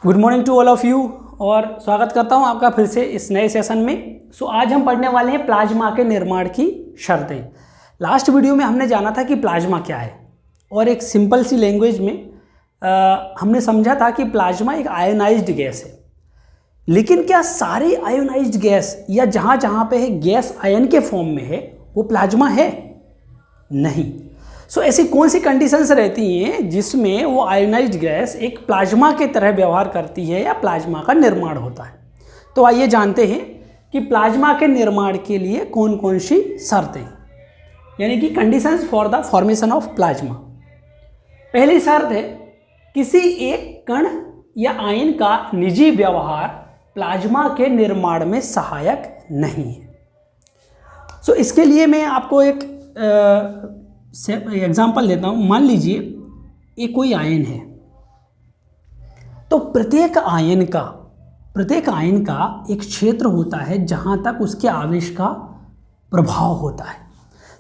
Good morning to all of you और स्वागत करता हूं आपका फिर से इस नए सेशन में। आज हम पढ़ने वाले हैं प्लाज्मा के निर्माण की शर्तें। लास्ट वीडियो में हमने जाना था कि प्लाज्मा क्या है और एक सिंपल सी लैंग्वेज में हमने समझा था कि प्लाज्मा एक आयोनाइज्ड गैस है। लेकिन क्या सारी आयोनाइज्ड गैस या जहाँ जहाँ पे है गैस आयन के फॉर्म में है वो प्लाज्मा है? नहीं। ऐसी कौन सी कंडीशंस रहती हैं जिसमें वो आयोनाइज्ड गैस एक प्लाज्मा के तरह व्यवहार करती है या प्लाज्मा का निर्माण होता है? तो आइए जानते हैं कि प्लाज्मा के निर्माण के लिए कौन कौन सी शर्तें यानी कि conditions for the formation of plasma. पहली शर्त है किसी एक कण या आयन का निजी व्यवहार प्लाज्मा के निर्माण में सहायक नहीं है। इसके लिए मैं आपको एक एग्जाम्पल देता हूं। मान लीजिए ये कोई आयन है, तो प्रत्येक आयन का एक क्षेत्र होता है जहां तक उसके आवेश का प्रभाव होता है।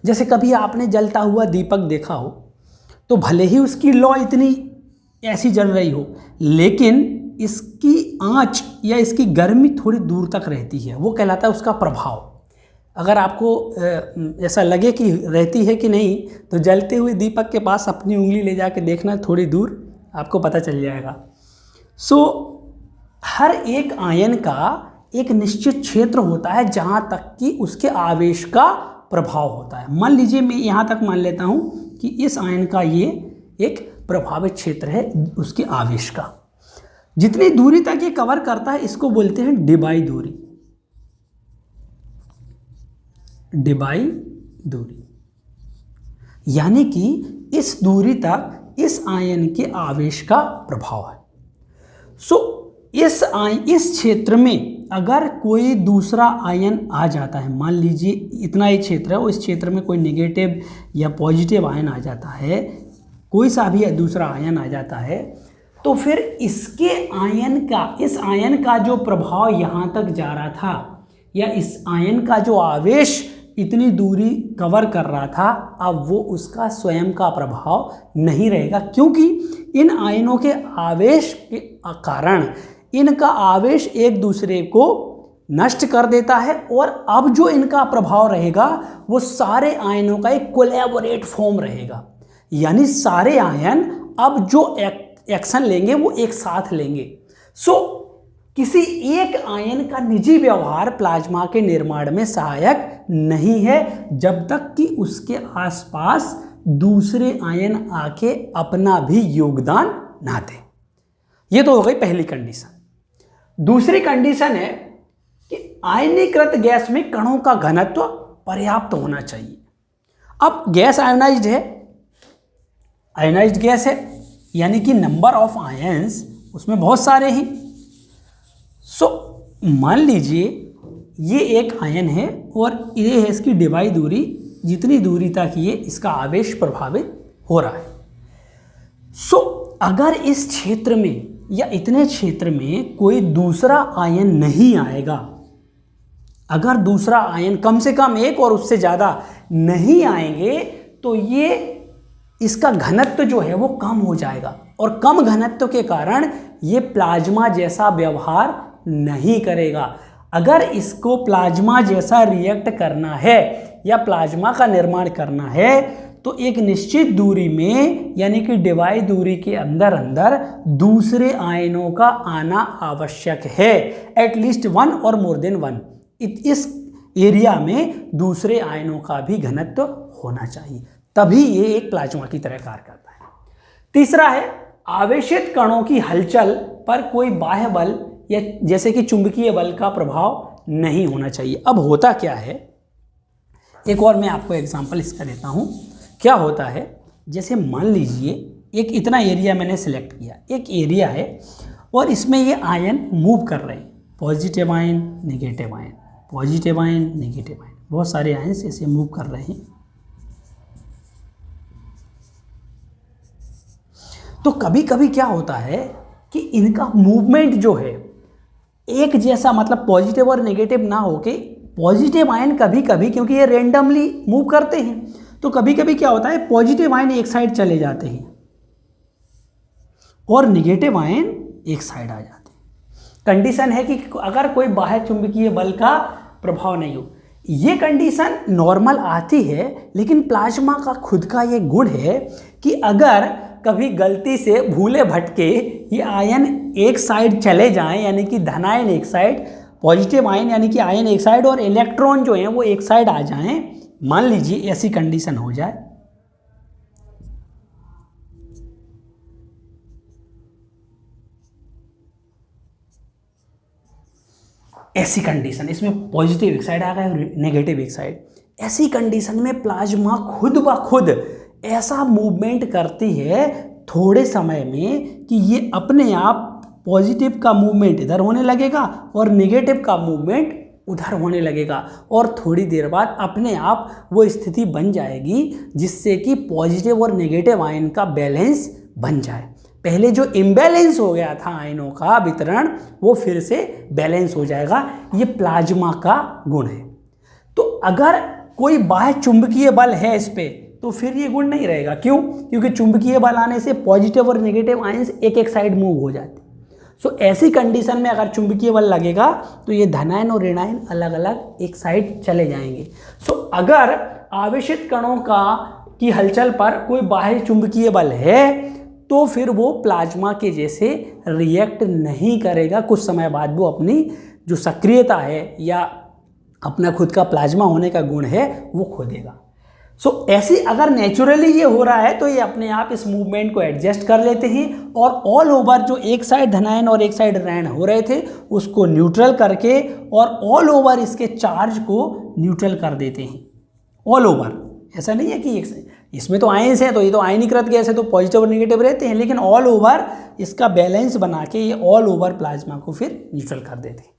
जैसे कभी आपने जलता हुआ दीपक देखा हो तो भले ही उसकी लौ इतनी ऐसी जल रही हो, लेकिन इसकी आंच या इसकी गर्मी थोड़ी दूर तक रहती है, वो कहलाता है उसका प्रभाव। अगर आपको ऐसा लगे कि रहती है कि नहीं, तो जलते हुए दीपक के पास अपनी उंगली ले जाके देखना, थोड़ी दूर आपको पता चल जाएगा। हर एक आयन का एक निश्चित क्षेत्र होता है जहाँ तक कि उसके आवेश का प्रभाव होता है। मान लीजिए मैं यहाँ तक मान लेता हूँ कि इस आयन का ये एक प्रभावित क्षेत्र है उसके आवेश का। जितनी दूरी तक ये कवर करता है इसको बोलते हैं डिबाई दूरी, यानी कि इस दूरी तक इस आयन के आवेश का प्रभाव है। इस क्षेत्र में अगर कोई दूसरा आयन आ जाता है, मान लीजिए इतना ही क्षेत्र है, उस क्षेत्र में कोई नेगेटिव या पॉजिटिव आयन आ जाता है, कोई सा भी दूसरा आयन आ जाता है, तो फिर इस आयन का जो प्रभाव यहाँ तक जा रहा था या इस आयन का जो आवेश इतनी दूरी कवर कर रहा था, अब वो उसका स्वयं का प्रभाव नहीं रहेगा, क्योंकि इन आयनों के आवेश के कारण इनका आवेश एक दूसरे को नष्ट कर देता है और अब जो इनका प्रभाव रहेगा वो सारे आयनों का एक कोलैबोरेट फॉर्म रहेगा। यानी सारे आयन अब जो एक्शन लेंगे वो एक साथ लेंगे। किसी एक आयन का निजी व्यवहार प्लाज्मा के निर्माण में सहायक नहीं है जब तक कि उसके आसपास दूसरे आयन आके अपना भी योगदान ना दें। ये तो हो गई पहली कंडीशन। दूसरी कंडीशन है कि आयनीकृत गैस में कणों का घनत्व पर्याप्त होना चाहिए। अब गैस आयनाइज्ड गैस है, यानी कि नंबर ऑफ आयंस उसमें बहुत सारे हैं। मान लीजिए ये एक आयन है और ये है इसकी डिबाई दूरी, जितनी दूरी तक ये इसका आवेश प्रभावित हो रहा है। अगर इस क्षेत्र में या इतने क्षेत्र में कोई दूसरा आयन नहीं आएगा, अगर दूसरा आयन कम से कम एक और उससे ज़्यादा नहीं आएंगे, तो ये इसका घनत्व जो है वो कम हो जाएगा और कम घनत्व के कारण ये प्लाज्मा जैसा व्यवहार नहीं करेगा। अगर इसको प्लाज्मा जैसा रिएक्ट करना है या प्लाज्मा का निर्माण करना है तो एक निश्चित दूरी में यानी कि डिबाई दूरी के अंदर दूसरे आयनों का आना आवश्यक है। एटलीस्ट वन और मोर देन वन। इस एरिया में दूसरे आयनों का भी घनत्व होना चाहिए, तभी ये एक प्लाज्मा की तरह कार्य करता है। तीसरा है आवेशित कणों की हलचल पर कोई बाह्य बल या जैसे कि चुंबकीय बल का प्रभाव नहीं होना चाहिए। अब होता क्या है, एक और मैं आपको एग्जांपल इसका देता हूँ। क्या होता है, जैसे मान लीजिए एक इतना एरिया मैंने सिलेक्ट किया, एक एरिया है और इसमें ये आयन मूव कर रहे हैं, positive ion negative ion, positive ion negative ion, बहुत सारे आयन ऐसे मूव कर रहे हैं। तो कभी कभी क्या होता है कि इनका मूवमेंट जो है एक जैसा, मतलब पॉजिटिव और नेगेटिव ना होके पॉजिटिव आयन कभी कभी, क्योंकि ये रेंडमली मूव करते हैं, तो कभी कभी क्या होता है पॉजिटिव आयन एक साइड चले जाते हैं और नेगेटिव आयन एक साइड आ जाते हैं। कंडीशन है कि अगर कोई बाह्य चुंबकीय बल का प्रभाव नहीं हो। ये कंडीशन नॉर्मल आती है, लेकिन प्लाज्मा का खुद का ये गुण है कि अगर कभी गलती से भूले भटके ये आयन एक साइड चले जाएं, यानी कि धन आयन एक साइड, पॉजिटिव आयन यानी कि आयन एक साइड और इलेक्ट्रॉन जो हैं वो एक साइड आ जाएं, मान लीजिए ऐसी कंडीशन हो जाए, ऐसी कंडीशन, इसमें पॉजिटिव एक साइड आ गया और नेगेटिव एक साइड, ऐसी कंडीशन में प्लाज्मा खुद ब खुद ऐसा मूवमेंट करती है थोड़े समय में कि ये अपने आप पॉजिटिव का मूवमेंट इधर होने लगेगा और नेगेटिव का मूवमेंट उधर होने लगेगा, और थोड़ी देर बाद अपने आप वो स्थिति बन जाएगी जिससे कि पॉजिटिव और नेगेटिव आयन का बैलेंस बन जाए। पहले जो इम्बैलेंस हो गया था आयनों का वितरण, वो फिर से बैलेंस हो जाएगा। ये प्लाज्मा का गुण है। तो अगर कोई बाह्य चुंबकीय बल है इस पे, तो फिर ये गुण नहीं रहेगा। क्यों? क्योंकि चुंबकीय बल आने से पॉजिटिव और नेगेटिव आयंस एक एक साइड मूव हो जाते। सो ऐसी कंडीशन में अगर चुंबकीय बल लगेगा तो ये धनायन और ऋणायन अलग अलग एक साइड चले जाएंगे। सो अगर आवेशित कणों की हलचल पर कोई बाह्य चुंबकीय बल है तो फिर वो प्लाज्मा के जैसे रिएक्ट नहीं करेगा। कुछ समय बाद वो अपनी जो सक्रियता है या अपना खुद का प्लाज्मा होने का गुण है वो खो देगा। सो ऐसी अगर नेचुरली ये हो रहा है तो ये अपने आप इस मूवमेंट को एडजस्ट कर लेते हैं और ऑल ओवर जो एक साइड धनायन और एक साइड ऋण हो रहे थे उसको न्यूट्रल करके और ऑल ओवर इसके चार्ज को न्यूट्रल कर देते हैं। ऑल ओवर, ऐसा नहीं है कि एक इसमें तो आयंस है तो ये तो आयनीकृत गैस है तो पॉजिटिव और नेगेटिव रहते हैं, लेकिन ऑल ओवर इसका बैलेंस बना के ये ऑल ओवर प्लाज्मा को फिर न्यूट्रल कर देते हैं।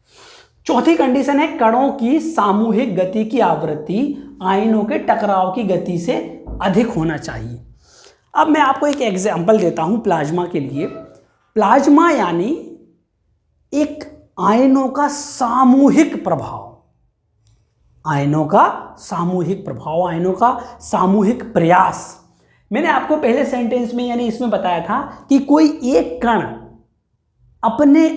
चौथी कंडीशन है कणों की सामूहिक गति की आवृत्ति आयनों के टकराव की गति से अधिक होना चाहिए। अब मैं आपको एक एग्जांपल देता हूं प्लाज्मा के लिए। प्लाज्मा यानी एक आयनों का सामूहिक प्रभाव, आयनों का सामूहिक प्रभाव, आयनों का सामूहिक प्रयास। मैंने आपको पहले सेंटेंस में यानी इसमें बताया था कि कोई एक कण अपने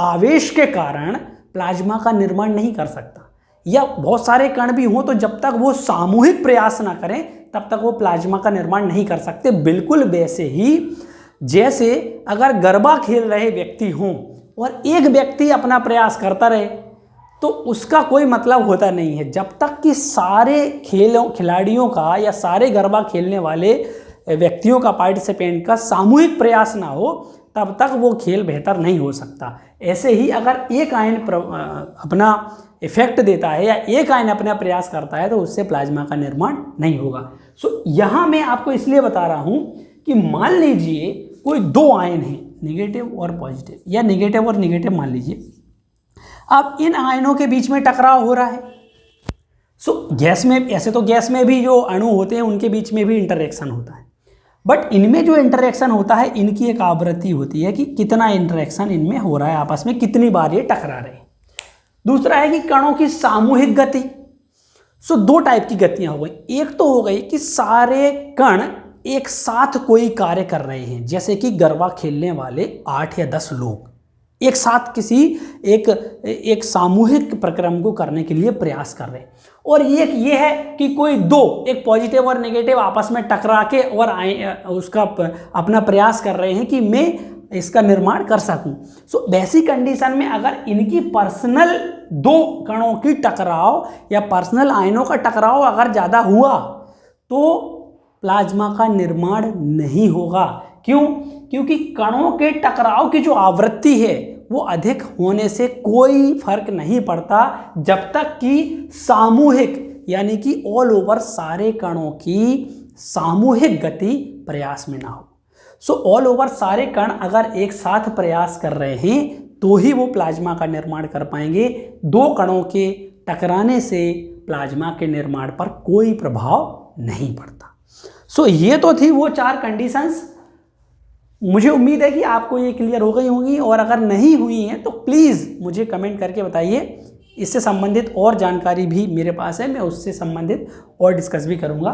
आवेश के कारण प्लाज्मा का निर्माण नहीं कर सकता, या बहुत सारे कण भी हों तो जब तक वो सामूहिक प्रयास ना करें तब तक वो प्लाज्मा का निर्माण नहीं कर सकते। बिल्कुल वैसे ही जैसे अगर गरबा खेल रहे व्यक्ति हों और एक व्यक्ति अपना प्रयास करता रहे तो उसका कोई मतलब होता नहीं है। जब तक कि सारे खिलाड़ियों का या सारे गरबा खेलने वाले व्यक्तियों का, पार्टिसिपेंट का सामूहिक प्रयास ना हो तब तक वो खेल बेहतर नहीं हो सकता। ऐसे ही अगर एक आयन अपना इफेक्ट देता है या एक आयन अपना प्रयास करता है तो उससे प्लाज्मा का निर्माण नहीं होगा। सो यहाँ मैं आपको इसलिए बता रहा हूँ कि मान लीजिए कोई दो आयन हैं, नेगेटिव और पॉजिटिव, या नेगेटिव और नेगेटिव मान लीजिए। अब इन आयनों के बीच में टकराव हो रहा है। सो गैस में, ऐसे तो गैस में भी जो अणु होते हैं उनके बीच में भी इंटरेक्शन होता है, बट इनमें जो इंटरेक्शन होता है इनकी एक आवृत्ति होती है कि कितना इंटरेक्शन इनमें हो रहा है, आपस में कितनी बार ये टकरा रहे हैं। दूसरा है कि कणों की सामूहिक गति। सो दो टाइप की गतियां हो गई। एक तो हो गई कि सारे कण एक साथ कोई कार्य कर रहे हैं, जैसे कि गरबा खेलने वाले 8 या 10 लोग एक साथ किसी एक सामूहिक प्रक्रम को करने के लिए प्रयास कर रहे हैं। और एक ये है कि कोई दो, एक पॉजिटिव और नेगेटिव आपस में टकरा के और उसका अपना प्रयास कर रहे हैं कि मैं इसका निर्माण कर सकूं। सो वैसी कंडीशन में अगर इनकी पर्सनल दो कणों की टकराव या पर्सनल आयनों का टकराव अगर ज़्यादा हुआ तो प्लाज्मा का निर्माण नहीं होगा। क्यों? क्योंकि कणों के टकराव की जो आवृत्ति है वो अधिक होने से कोई फर्क नहीं पड़ता जब तक कि सामूहिक यानी कि ऑल ओवर सारे कणों की सामूहिक गति प्रयास में ना हो। सो ऑल ओवर सारे कण अगर एक साथ प्रयास कर रहे हैं तो ही वो प्लाज्मा का निर्माण कर पाएंगे। दो कणों के टकराने से प्लाज्मा के निर्माण पर कोई प्रभाव नहीं पड़ता। सो ये तो थी वो 4 कंडीशंस। मुझे उम्मीद है कि आपको ये क्लियर हो गई होंगी, और अगर नहीं हुई हैं तो प्लीज़ मुझे कमेंट करके बताइए। इससे संबंधित और जानकारी भी मेरे पास है, मैं उससे संबंधित और डिस्कस भी करूँगा।